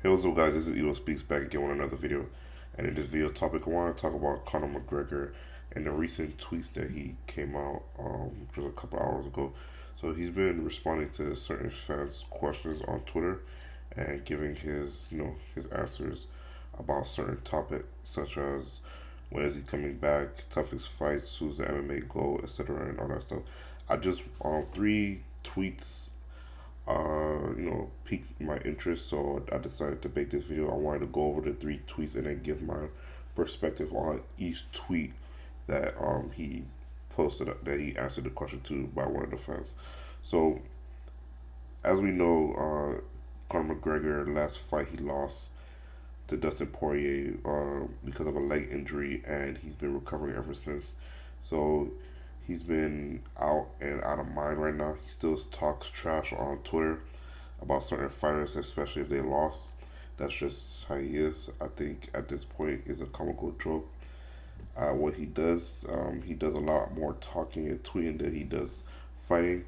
Hey, what's up, guys? This is elospeaks back again with another video. And in this video topic, I want to talk about Conor McGregor and the recent tweets that he came out just a couple hours ago. So he's been responding to certain fans' questions on Twitter and giving his answers about certain topics such as when is he coming back, toughest fights, who's the MMA goal, etc., and all that stuff. I just three tweets piqued my interest, so I decided to make this video. I wanted to go over the three tweets and then give my perspective on each tweet that he posted, that he answered the question to by one of the fans. So, as we know, Conor McGregor, last fight he lost to Dustin Poirier because of a leg injury, and he's been recovering ever since. So he's been out and out of mind right now. He still talks trash on Twitter about certain fighters, especially if they lost. That's just how he is. I think at this point is a comical joke. What he does a lot more talking and tweeting than he does fighting.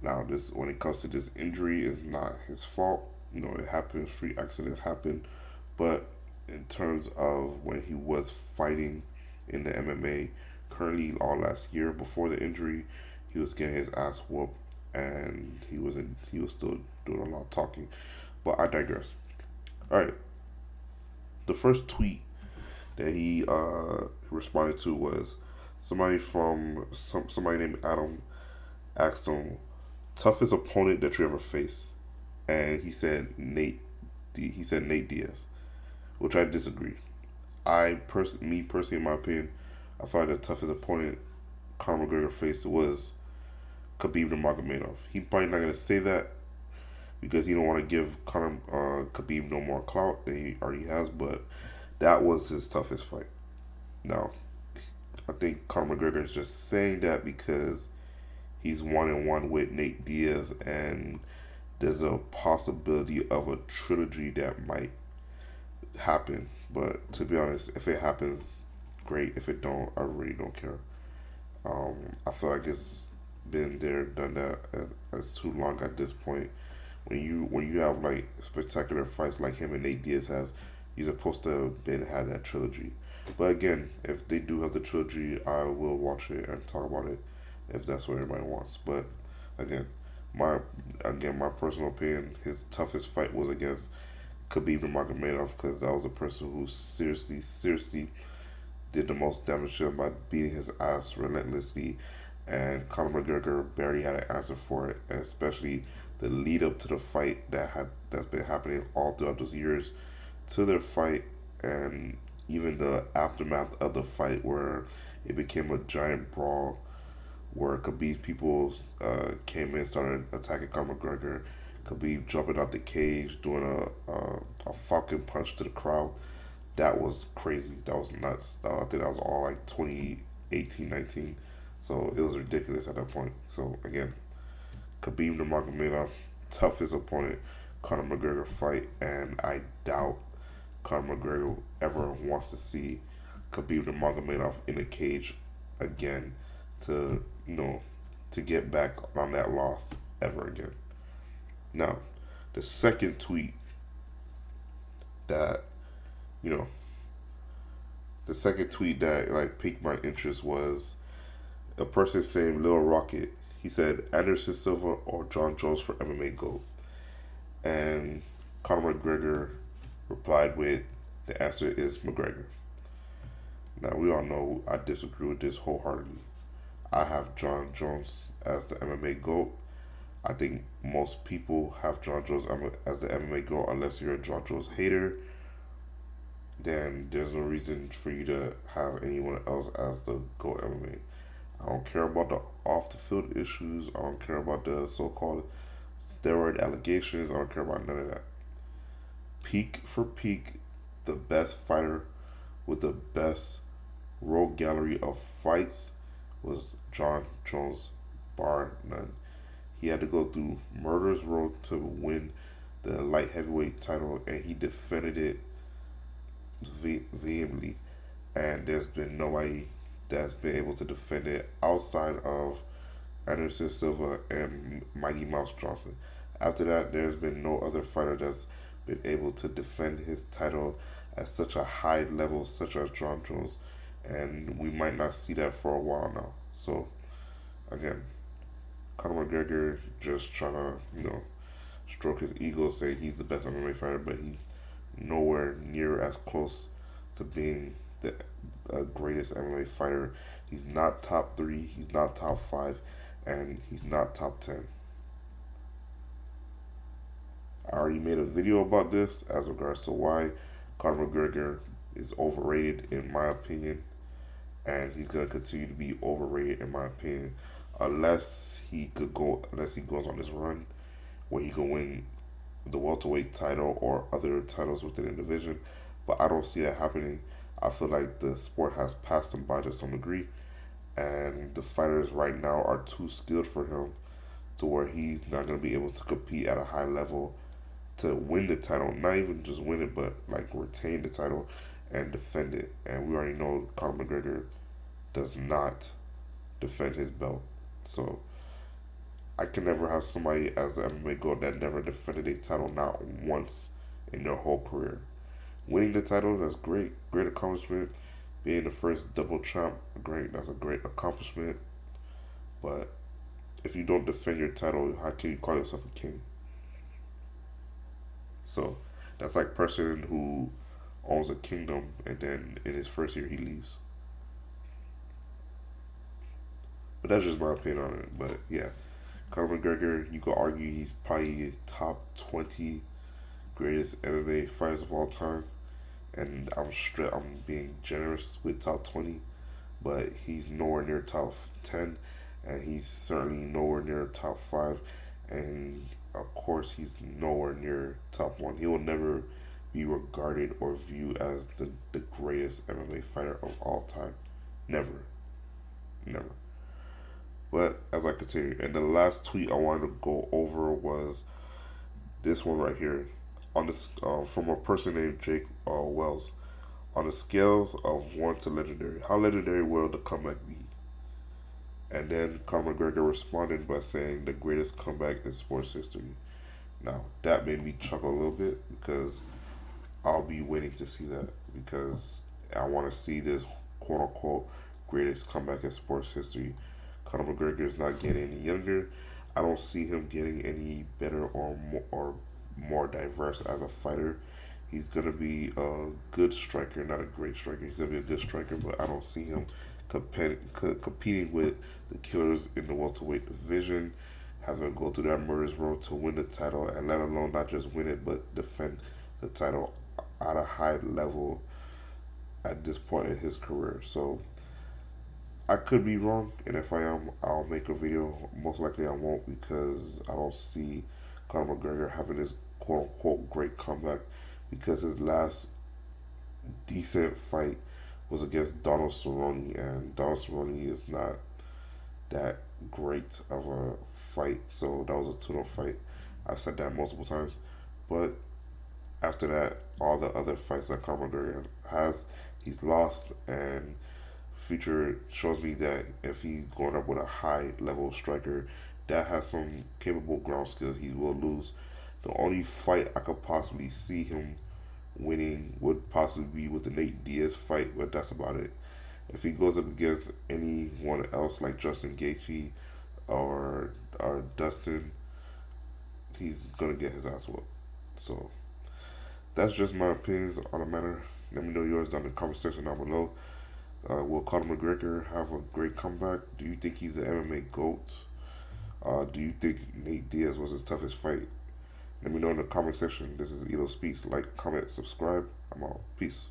Now, this when it comes to this injury, is not his fault. It happened. Free accidents happen, but in terms of when he was fighting in the MMA, currently all last year before the injury, he was getting his ass whooped, and he was still doing a lot of talking. But I digress. All right, the first tweet that he responded to was somebody named Adam asked him toughest opponent that you ever faced, and he said Nate Diaz, which I disagree. Me personally, in my opinion, I feel like the toughest opponent Conor McGregor faced was Khabib Nurmagomedov. He probably not gonna say that because he don't want to give Khabib no more clout than he already has, but that was his toughest fight. Now, I think Conor McGregor is just saying that because he's 1-1 with Nate Diaz, and there's a possibility of a trilogy that might happen. But to be honest, if it happens, great. If it don't, I really don't care. I feel like it's been there, done that. It's too long at this point. When you have like spectacular fights like him and Nate Diaz has, you're supposed to have been had that trilogy. But again, if they do have the trilogy, I will watch it and talk about it if that's what everybody wants. But again, my my personal opinion, his toughest fight was against Khabib Nurmagomedov, because that was a person who seriously did the most damage to him by beating his ass relentlessly, and Conor McGregor barely had an answer for it, especially the lead up to the fight that's been happening all throughout those years to their fight, and even the aftermath of the fight where it became a giant brawl where Khabib people came in, started attacking Conor McGregor. Khabib jumping out the cage, doing a falcon punch to the crowd. That was crazy. That was nuts. I think that was all like 2018, 19. So it was ridiculous at that point. So again, Khabib Nurmagomedov, toughest opponent Conor McGregor fight, and I doubt Conor McGregor ever wants to see Khabib Nurmagomedov in a cage again to to get back on that loss ever again. Now, the second tweet that you know the second tweet that like piqued my interest was a person saying Lil Rocket. He said Anderson Silva or John Jones for MMA GOAT, and Conor McGregor replied with the answer is McGregor. Now we all know I disagree with this wholeheartedly. I have John Jones as the MMA GOAT. I think most people have John Jones as the MMA GOAT unless you're a John Jones hater. Then there's no reason for you to have anyone else as the GOAT MMA. I don't care about the off the field issues. I don't care about the so called steroid allegations. I don't care about none of that. Peak for peak, the best fighter with the best road gallery of fights was John Jones, bar none. He had to go through murder's road to win the light heavyweight title, and he defended it vehemently. And there's been nobody that's been able to defend it outside of Anderson Silva and Mighty Mouse Johnson. After that, there's been no other fighter that's been able to defend his title at such a high level, such as John Jones, and we might not see that for a while now. So again, Conor McGregor just trying to, stroke his ego, say he's the best MMA fighter, but he's nowhere near as close to being the greatest MMA fighter. He's not top 3, he's not top 5, and he's not top 10. I already made a video about this as regards to why Conor McGregor is overrated in my opinion, and he's gonna continue to be overrated in my opinion, unless he goes on this run where he can win the welterweight title or other titles within the division. But I don't see that happening. I feel like the sport has passed him by to some degree, and the fighters right now are too skilled for him to where he's not going to be able to compete at a high level to win the title. Not even just win it, but like retain the title and defend it. And we already know Conor McGregor does not defend his belt. So I can never have somebody as an MMA GOAT that never defended a title not once in their whole career. Winning the title, that's great. Great accomplishment. Being the first double champ, that's a great accomplishment. But if you don't defend your title, how can you call yourself a king? So that's like a person who owns a kingdom and then in his first year he leaves. But that's just my opinion on it. But yeah, Conor McGregor, you could argue he's probably top 20 greatest MMA fighters of all time, and I'm being generous with top 20, but he's nowhere near top 10, and he's certainly nowhere near top 5, and of course he's nowhere near top 1. He will never be regarded or viewed as the greatest MMA fighter of all time. Never. But as I continue, and the last tweet I wanted to go over was this one right here, on this from a person named Jake Wells. On a scale of 1 to legendary, how legendary will the comeback be? And then Conor McGregor responded by saying the greatest comeback in sports history. Now that made me chuckle a little bit because I'll be waiting to see that, because I want to see this quote unquote greatest comeback in sports history. Conor McGregor is not getting any younger. I don't see him getting any better or more diverse as a fighter. He's going to be a good striker, not a great striker. He's going to be a good striker, but I don't see him competing with the killers in the welterweight division, having to go through that murderous road to win the title, and let alone not just win it, but defend the title at a high level at this point in his career. So I could be wrong, and if I am, I'll make a video. Most likely I won't, because I don't see Conor McGregor having this quote-unquote great comeback, because his last decent fight was against Donald Cerrone, and Donald Cerrone is not that great of a fight, so that was a tune-up fight. I've said that multiple times, but after that, all the other fights that Conor McGregor has, he's lost, and future shows me that if he's going up with a high level striker that has some capable ground skills, he will lose. The only fight I could possibly see him winning would possibly be with the Nate Diaz fight, but that's about it. If he goes up against anyone else like Justin Gaethje or Dustin, he's gonna get his ass whooped. So that's just my opinions on the matter. Let me know yours down in the comment section down below. Will Conor McGregor have a great comeback? Do you think he's the MMA GOAT? Do you think Nate Diaz was his toughest fight? Let me know in the comment section. This is Elo Speaks. Like, comment, subscribe. I'm out. Peace.